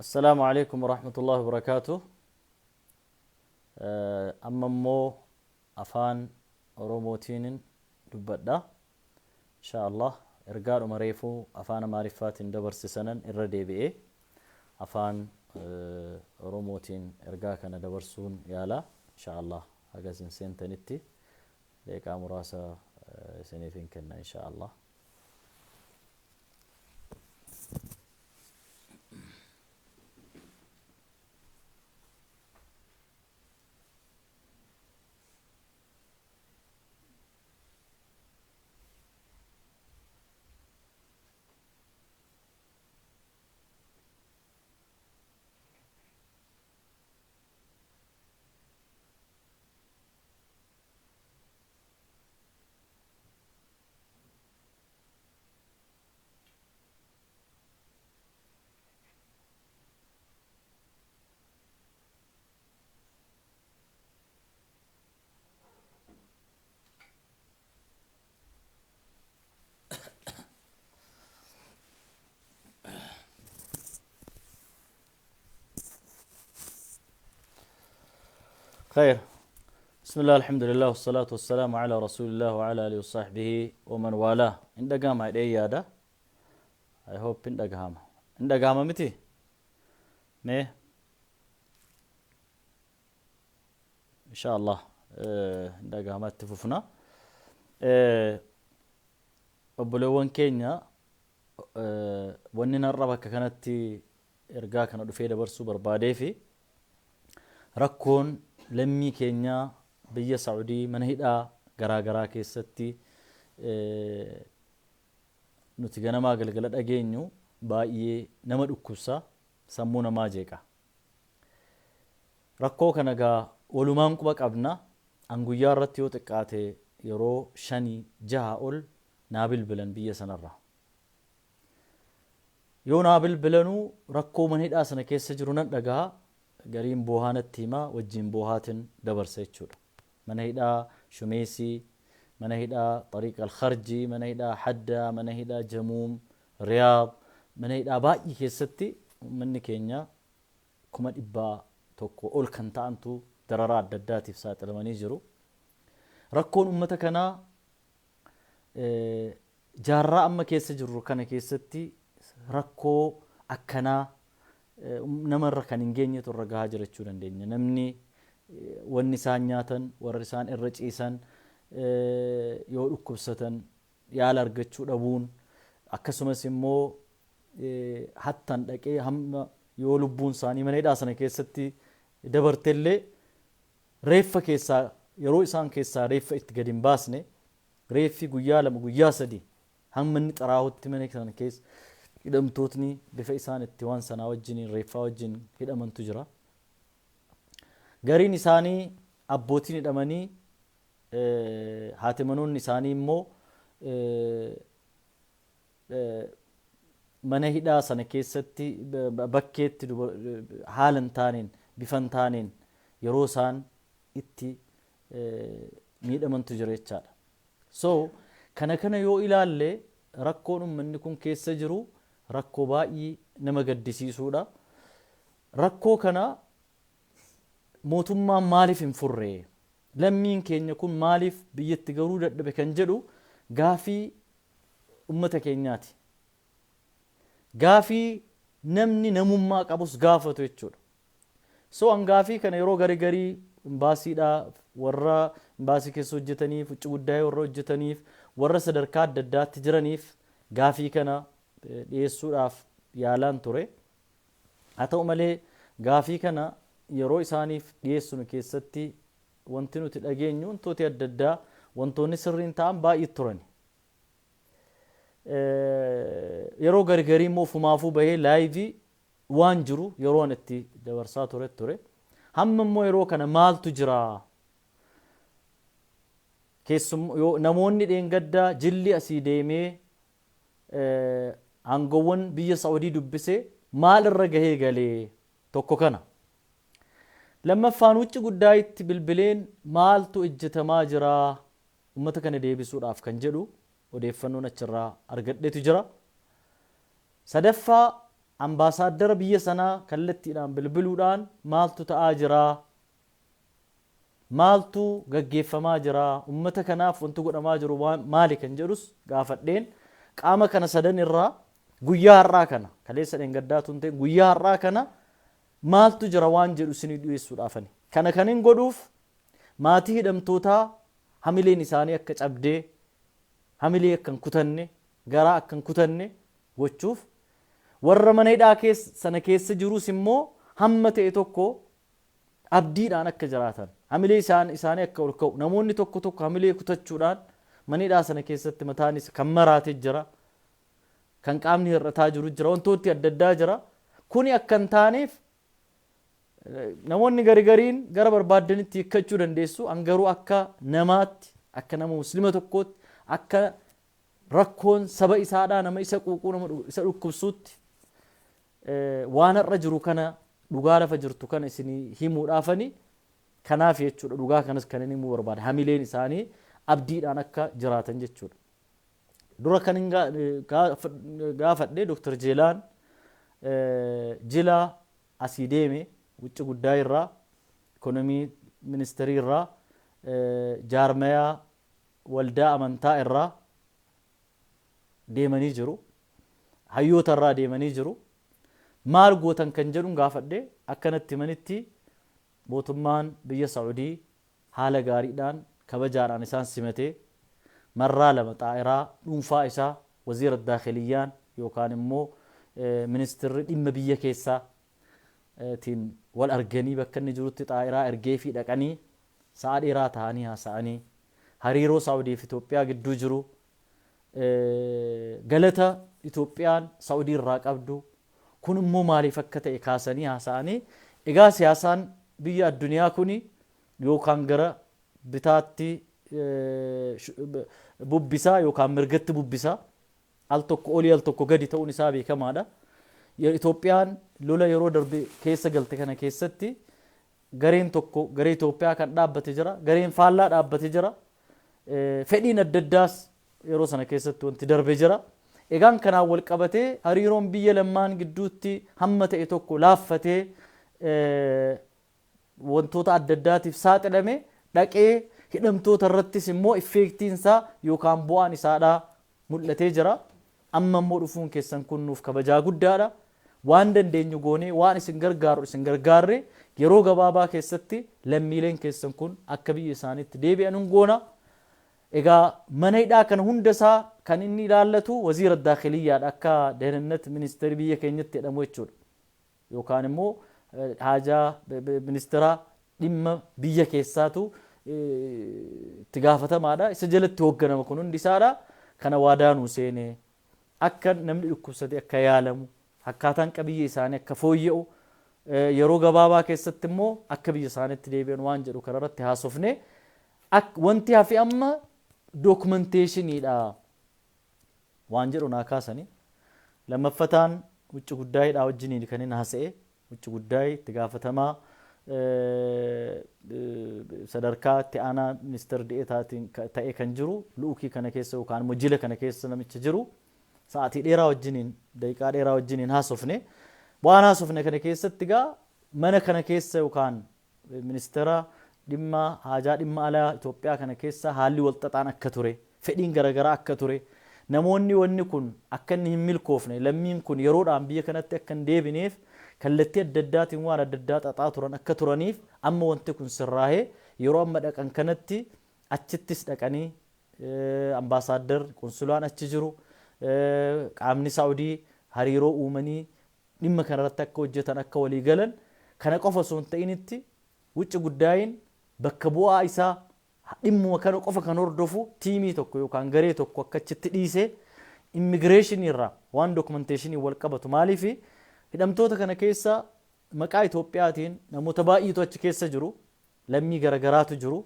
السلام عليكم ورحمة الله وبركاته. أممو أفان روموتين دبدا إن شاء الله إرجال مريفو أفان معرفات دبر سنن الردي بإيه أفان روموتين إرجال كان دبرسون يالا إن شاء الله هجازن سنتنتي ليك أمراسا سنتين كنا إن شاء الله. خير. بسم الله الحمد لله والصلاة والسلام على رسول الله وعلى آله وصحبه ومن والاه. عند قام هيدا يادا. I hope عند قام. عند قام متى؟ نه. إن شاء الله. عند قام تفوفنا. أبلوان كينيا. وننا الربع كانت إرجاع كانوا دفيدا برسو بربادي في. ركون لمي كينيا بيا سعودي من هيدا غرا كيستي نتيجنا ما قلقلت أجينيو باقي نمد أكوسا سمونا ما جيكا ركو كنجا ولمان كبك أبنا أنغويا رتيو تكاتي يرو شني جهاول نابل بلن بيا سنرة يو نابل بلنو ركو من هيدا سنة كيس جرونا دجا قريم بوهانة تيما وجين بوهاتن دبر سيتشور من هيدا شميسي من هيدا طريق الخرجي من هيدا حدا من هيدا جموم رياض من هيدا باقي كيستي من كينيا كما إبا توكو أول كنتا أنتو درارات دداتي في ساعة لما نيجرو ركون أمتكنا جارة أما كيس جرو كان كيستي ركو أكنا نمر كان إنجيني ترجع هاجرتشون عندنا نمني والنسان ياتن والرسان الرجيسان يوركب ستن يالرجتشو أبون أكسم سمو حتى لكي هم يولبون ساني من هذا سنة كيستي دبرتلي ريف كيسا يرويسان كيسا ريف إتقدم باسني ريف جويا لما جويا سدي هم من تراهو تمنك سنة كيس إذا متوتني بفيسان التوان سنة وجني ريفا وجن كده من تجرا غاري نساني أبوتي ندمني هاتمنون نساني مو من هيدا سنة كيستي بكيت حالن تانين بفن تانين يروسان إتي ميدا من تجرا يتشال كنا يو إلى اللي ركون منكم كيس جرو ركو باقي نما قدسي سودا ركو كنا موتما مالف انفره لمين كين يكون مالف بيتقرو دبه كنجلو غافي امتا كينياتي غافي نمني نمما قبوس غافتو يچود ان غافي كان يرو غري امباسي دا ورا امباسي كيسو جتنيف وچ ጉዳይ ወሮ ጀተኒፍ ወረ ሰደርካት ደዳት ትጅረኒፍ غافي كنا يسوع يالان توري أتو ملء غافي كنا يروي سانيف يسون كيستي وانتنو تلاقينيون توتي الددا وانتوني سرين تام باقي تورني يرو غرغري مو فمافو به لايفي وانجرو يرون التي دورسات توري هم مو يرو كنا مال تجرا كيسم نموني دينغدا جلي اسيديمي عنقون بيا سعودي دبسة مال الرجهي قالي توكو كنا لما فانوتش قدايت بالبلين مال تو إجتا ماجرا ومتى كان دي بسور أف كنجلو ودي فنونا تجرا أرقد دي تجرا سدفا ambaasaadara biyya sanaa kallattiidhaan bilbiluudhaan maaltu ta'aa jira, maaltu gaggeeffamaa jira, ummata kanaaf wanti godhamaa jiru maali kan jedhus gaafadheen qaama kana sadan irraa guyyaa har'aa kana kaleessa dheengaddaatu hin ta'e guyyaa har'aa kana maaltu jira waan jedhu isinii dhiyeessuudhaafani. Kana kan hin godhuuf maatii hidhamtootaa hamileen isaanii akka cabdee hamilee akka hin kutanne garaa akka hin kutanne gochuuf warra mana hidhaa sana keessa jirus immoo hamma ta'e tokko abdiidhaan akka jiraatan hamilee isaanii akka ol ka'u namoonni tokko hamilee kutachuudhaan mana hidhaa sana keessatti mataanis kan maraatee jira, kan qaamni hir'ataa jiru jira, wantooti adda addaa jira. Kuni akka hin taaneef namoonni garigariin gara barbaadanitti hiikkachuu dandeessu. Angaruu akka namaatti akka nama muslima tokkootti akka rakkoon saba isaadhaa nama isa quuquu nama isa dhukkubsuutti waan har'a jiru kana dhugaa lafa jirtu kana isinii himuudhaafani kanaaf jechuudha. Dhugaa kanas kan inni himuu barbaada. Hamileen isaanii abdiidhaan akka jiraatan jechuudha. Dura kan gaafadhe Dr. Jeelaan jila asii deeme wucci guddaa irraa ikonomii ministeerii irraa jaarmayaa waldaa amantaa irraa deemanii jiru, hayyoota irraa deemanii jiru. Maal gootan kan jedhuun gaafadhe akkanatti himanitti mootummaan biyya Saa'udii haala gaariidhaan kabajaadhaan isaan simatee marraa lama xaa'iraa dhuunfaa isaa waziira daakhiliyyaan yookaan immoo ministeerri dhimma biyya keessaa tiin wal arganii bakka inni jirutti xaa'iraa ergee fi dhaqanii sa'a dheeraa ta'anii haasa'anii hariiroo Saa'udii fi Itoophiyaa gidduu jiru galata Itoophiyaan Saa'udii irraa qabdu kun immoo maaliif akka ta'e kaasanii haasa'anii egaa siyaasaan biyya addunyaa kuni yookaan gara bitaatti bubbisaa yookaan mirgatti bubbisaa al tokko olii al tokko gadi ta'uun isaa beekamaadha. Itoophiyaan lola yeroo darbe keessa galte kana keessatti gareen tokko garee Itoophiyaa kan dhaabbate jira, gareen faallaa dhaabbate jira. Fedhiin adda addaas yeroo sana keessatti wanti darbe jira. Egaan kanaan wal qabatee hariiroon biyya lamaan gidduutti hamma ta'e tokko laaffatee wantoota adda addaatiif saaxilame dhaqee hidhamtoota irrattis immoo effeektiin isaa yookaan bu'aan isaadhaa mul'atee jira. Amma immoo dhufuun keessan kun nuuf kabajaa guddaadha. Waan dandeenyu goonee waan isin gargaaru isin gargaarre yeroo gabaabaa keessatti lammiileen keessan kun akka biyya isaaniitti deebi'an goona. Egaa mana hidhaa kana hunda isaa kan inni ilaallatu waziira daakhiliyyaadha akka dehennat ministeerii biyya keenyatti jedhamu jechuudha. Yookaan immoo haajaa ministeera dhimma biyya keessaatu itti gaafatamaadha. Isa jalatti hoogganama kun hundi isaadha. Kana waadaanuu seenee akka namni dhukkubsate akka yaalamu akkaataan qabiyyee isaanii akka fooyya'u yeroo gabaabaa keessatti immoo akka biyya isaaniitti deebi'an waan jedhu kanarratti haasofne wanti hafi amma dokumenteeshiniidha waan jedhu naa kaasanii lammaffataan wucci guddaayidha wajjiniin kan inni haasa'e wucci guddaay itti gaafatamaa sadarkaa itti aanaa ministeera de'eetaatiin ta'e kan jiru lu'ukii kana keessa yookaan immoo jila kana keessa namicha jiru sa'aatii dheeraa wajjiniin daqiiqaa dheeraa wajjiniin haasofne waan haasofne kana keessatti gaa mana kana keessa yookaan ministeera dhimma haajaa dhimma alaa Itoophiyaa kana keessa haalli walxaxaan akka ture fedhiin garaagaraa akka ture namoonni wanni kun akka inni hin milkoofne lammiin kun yeroodhaan biyya kanatti akka hin deebineef kallattii adda addaatiin waan adda addaa xaxaa turan akka turaniif amma wanti kun sirraahee yeroo amma dhaqan kanatti achittis dhaqanii ambaasaadar qunsulaan achi jiru qaamni Saa'udii hariiroo uumanii dhimma kanarratti akka hojjetan akka walii galan kana qofa osoo hin ta'initti wucci guddaayin bakka bu'aa isaa dhimmuma kana qofa kan hordofu tiimii tokko yookaan garee tokko akka achitti dhiisee immigireeshinii irraa waan dokumenteeshinii wal qabatu maaliif hidhamtoota kana keessa maqaa Itoophiyaatiin namoota baay'eetu achi keessa jiru lammii garagaraatu jiru.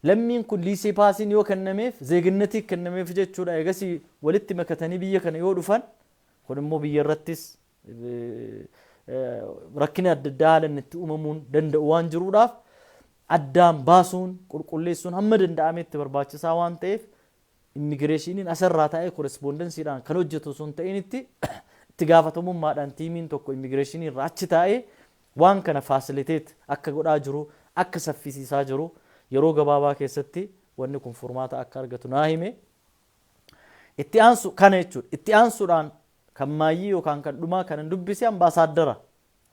Lammiin kun liisee paasiin yoo kennameef zeeginnatii kennameef jechuudha. Eegasii walitti makatanii biyya kana yoo dhufan kun immoo biyya irrattis rakkina adda addaa haalan itti uumamuun danda'u waan jiruudhaaf addaan baasuun qulqulleessuun hamma danda'ametti barbaachisaa waan ta'eef immigireeshiniin asirraa ta'ee korespondensiidhaan kan hojjetu osoo hin ta'initti itti itti gaafatamummaadhaan tiimiin tokko immigireeshinii irraa achi taa'ee waan kana faasiliteet akka godhaa jiru akka saffisiisaa jiru yeroo gabaabaa keessatti wanni kun furmaata akka argatu naa hime. Itti aansu kana jechuudha. Itti aansuudhaan kan maayyii yookaan kan dhumaa kan dubbise ambaasaaddara.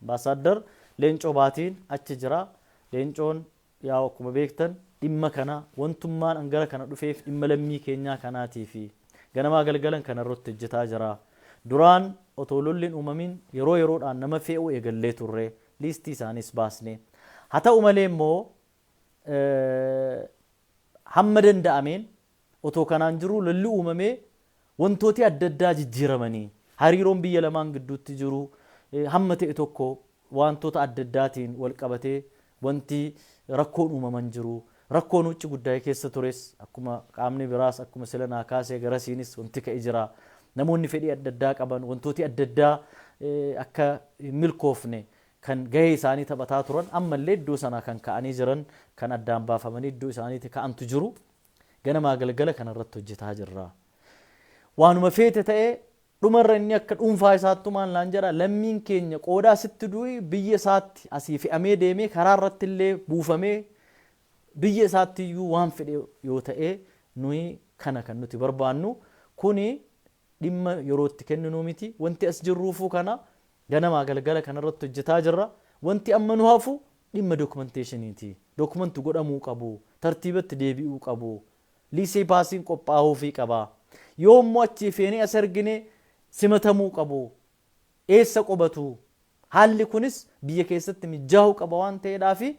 Ambaasaaddar Leencoo Baatiin achi jira. Leencoon yaa akkuma beektan dhimma kana wantummaan angara kana dhufeef dhimma lammii keenyaa kanaatii fi ganamaa galgalan kana irratti hojjetaa jira. Duraan otoo lolliin uumamin yeroo yeroodhaan nama fe'uu eegallee turre liistii isaanis baasne. Haa ta'u malee immoo hamma danda'ameen otoo kanaan jiru lolli uumamee wantooti adda addaa jijjiiramanii hariiroon biyya lamaan gidduutti jiru hamma ta'e tokko wantoota adda addaatiin wal qabatee wanti rakkoon uumaman jiru. Rakkoon ucci guddaa keessa tures akkuma qaamni biraas akkuma silanaa kaasee garasiinis wanti ka'e jira. Namoonni fedhii adda addaa qaban wantooti adda addaa akka milkoofne kan gahee isaanii taphataa turan ammallee iddoo sana kan ka'anii jiran kan addaan baafamanii iddoo isaaniitti ka'antu jiru. Ganamaa galgala kanarratti hojjetaa jirra. Waanuma feete ta'ee dhumarra inni akka dhuunfaa isaatti maal naan jedha lammiin keenya qoodaa sitti du'i biyya isaatti asii fe'amee deemee karaa irratti illee buufamee biyya isaatti iyyuu waan fedhe yoo ta'e nuyi kana kan nuti barbaannu kuni dhimma yerootti kenninu miti wanti as jirruufuu kana ganamaa galgala kanarratti hojjetaa jirra. Wanti amma nu hafu dhimma dokumenteeshiniiti. Dokumentu godhamuu qabu, tartiibatti deebi'uu qabu, liisee paasiin qophaa'uu fi qaba. Yoommoo achi feenee as argine simatamuu qabu, eessa qubatu. Haalli kunis biyya keessatti mijaa'uu qaba waan ta'eedhaafi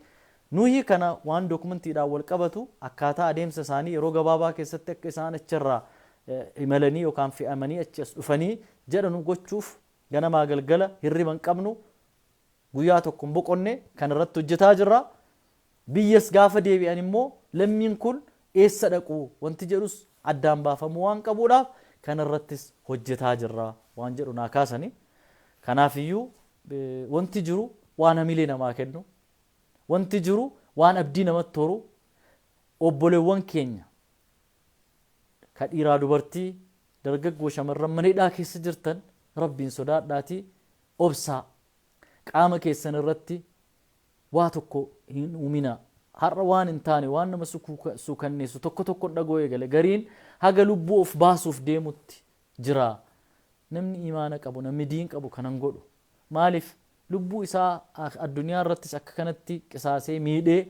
nuyi kana waan dokumentiidhaan wal qabatu akkaataa adeemsa isaanii yeroo gabaabaa keessatti akka isaan achirraa imalanii yookaan fe'amanii achi as dhufanii jedhanu gochuuf ganamaa galgala hirriba hin qabnu guyyaa tokko hin boqonne kan irratti hojjetaa jirra. Biyyas gaafa deebi'an immoo lammiin kun eessa dhaqu wanti jedhus addaan baafamuu waan qabuudhaaf kan irrattis hojjetaa jirra waan jedhu naa kaasani. Kanaafiyyuu wanti jiru waan hamilee namaa kennu, wanti jiru waan abdii namatti horu. Obboleewwan keenya ka dhiiraa dubartii dargaggoo shamarran maneedhaa keessa jirtan rabbiin sodaadhaatii obsaa qaama keessan irratti waa tokko hin uumina. Har'a waan hin taane waan nama suukanneessu tokko tokko dhagoo eegale gariin haga lubbuu of baasuuf deemutti jira. Namni imaana qabu namni diin qabu kanan godhu maaliif lubbuu isaa addunyaa irrattis akka kanatti qisaasee miidhee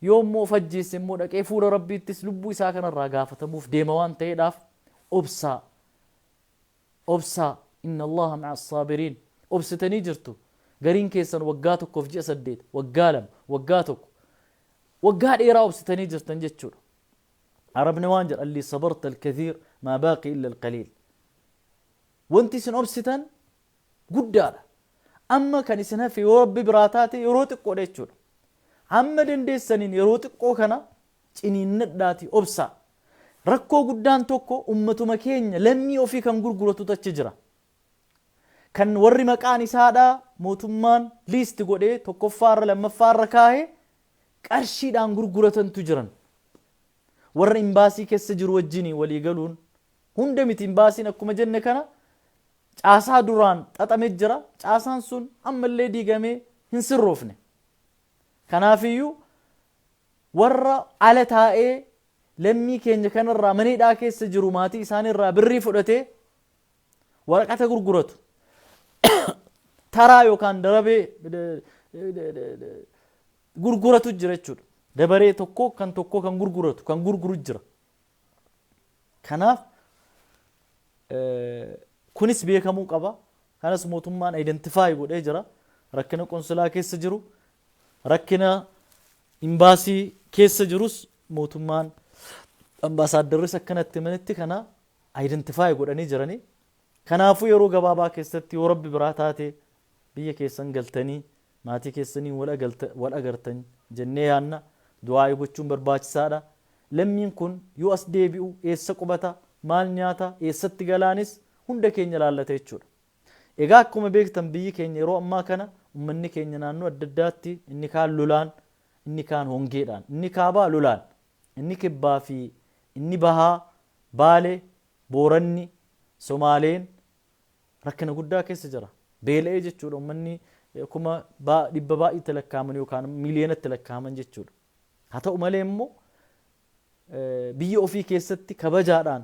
yoommoo fajjeesse immoo dhaqee fuula rabbiittis lubbuu isaa kanarraa gaafatamuuf deema waan ta'eedhaaf obsaa inna allaha ma'a as-saabiriin obsitanii jirtu. Gariin keessan waggaa tokkoof ji'a 8 waggaa 2 waggaa 1 waggaa dheeraa obsitanii jirtan jechuudha. Arabni waan jedha alli sabarta al-kathiir maa baaqi illa al-qaliil. Wanti isin obsitan guddaadha. Amma kan isin hafe yoo rabbi biraa taate yeroo xiqqoodha jechuudha. Amma dandeessaniin yeroo xiqqoo kana ciniinnadhaati obsaa. Rakkoo guddaan tokko ummatuma keenya lammii ofii kan gurguratu achi jira. Kan warri maqaan isaadhaa mootummaan liisti godhee tokkoffaarra lammaffaarra kaahee qarshiidhaan gurguratantu jiran. Warra imbaasii keessa jiru wajjinii walii galuun hunda miti imbaasiin akkuma jenne kana caasaa duraan xaxamee jira. Caasaan sun ammallee diigamee hin sirroofne. Kanaafiyyuu warra ala taa'ee lammii keenya kanarraa maneedhaa keessa jiru maatii isaanirraa birrii fudhatee waraqata gurguratu. Taraa yookaan darabee gurguratu jira jechuudha. Dabaree tokko kan gurguratu kan gurguru jira. Kanaaf kunis beekamuu qaba. Kanas mootummaan identify godhee jira. Rakkina qonsulaa keessa jiru, rakkina imbaasii keessa jirus mootummaan ambaasaaddarris akkanatti manitti kana identify godhanii jiranii. Kanaafuu yeroo gabaabaa keessatti yoo rabbi biraa taate biyya keessan galtanii maatii keessanii wal agartan jennee yaanna du'aa gochuun barbaachisaadha. Lammiin kun yoo as deebi'u eessa qubata, maal nyaata, eessatti galaanis hunda keenya laallata jechuudha. Egaa akkuma beektan biyyi keenya yeroo ammaa kana ummanni keenya naannoo adda addaatti inni kaan lolaan, inni kaan hongeedhaan, inni kaabaa lolaan, inni kibbaa fi inni bahaa, Baalee, Booranni, Somaaleen rakkina guddaa keessa jira beela'ee jechuudha ummanni kuma dhibba baay'ee lakkaa'aman yookaan miliyoonatti lakkaa'aman jechuudha haa ta'u malee immoo biyya ofii keessatti kabajaadhaan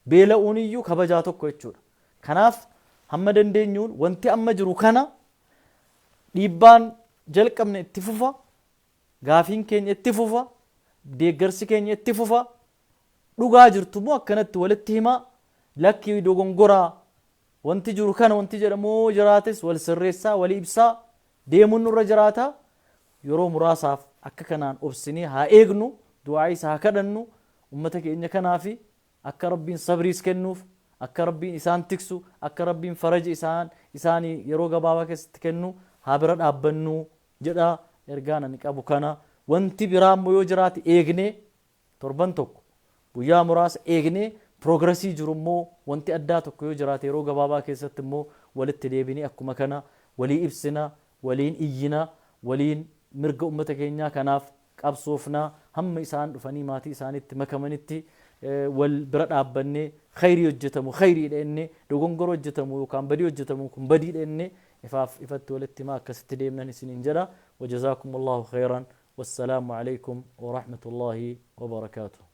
beela'uun iyyuu kabajaa tokko jechuudha kanaaf hamma dandeenyuun wanti amma jiru kana dhiibbaan jalqabne itti fufa gaafiin keenya itti fufa deeggarsi keenya itti fufa dhugaa jirtu moo akkanatti walitti himaa lakkii dogongoraa wanti jiru kana wanti jedhamoo jiraates wal sirreessaa wal ibsaa deemuun nurra jiraata yeroo muraasaaf akka kanaan obsinee haa eegnu du'aa isaa haa kadhannu ummata keenya kanaafi akka rabbiin sabriis kennuuf akka rabbiin isaan tiksu akka rabbiin faraja isaanii yeroo gabaabaa keessatti kennu haa bira dhaabbannu jedha ergaan ani qabu kana wanti biraa immoo yoo jiraate eegnee torban tokko guyyaa muraasa eegnee progressii jiru immoo wanti addaa tokko yoo jiraate yeroo gabaabaa keessatti immoo walitti deebinee akkuma kana walii ibsina waliin iyyina waliin mirga ummata keenyaa kanaaf qabsoofna hamma isaan dhufanii maatii isaanitti makamanitti wal bira dhaabbannee khayrii hojjetamu khayrii dhenne dogongoro hojjetamu yookaan badii hojjetamu kun badii dhenne ifaaf ifatti walitti maa akkasitti deemnan isiniin jedha wajazaakumullahu khayran wassalaamu alaykum wa rahmatullahi wa barakaatuh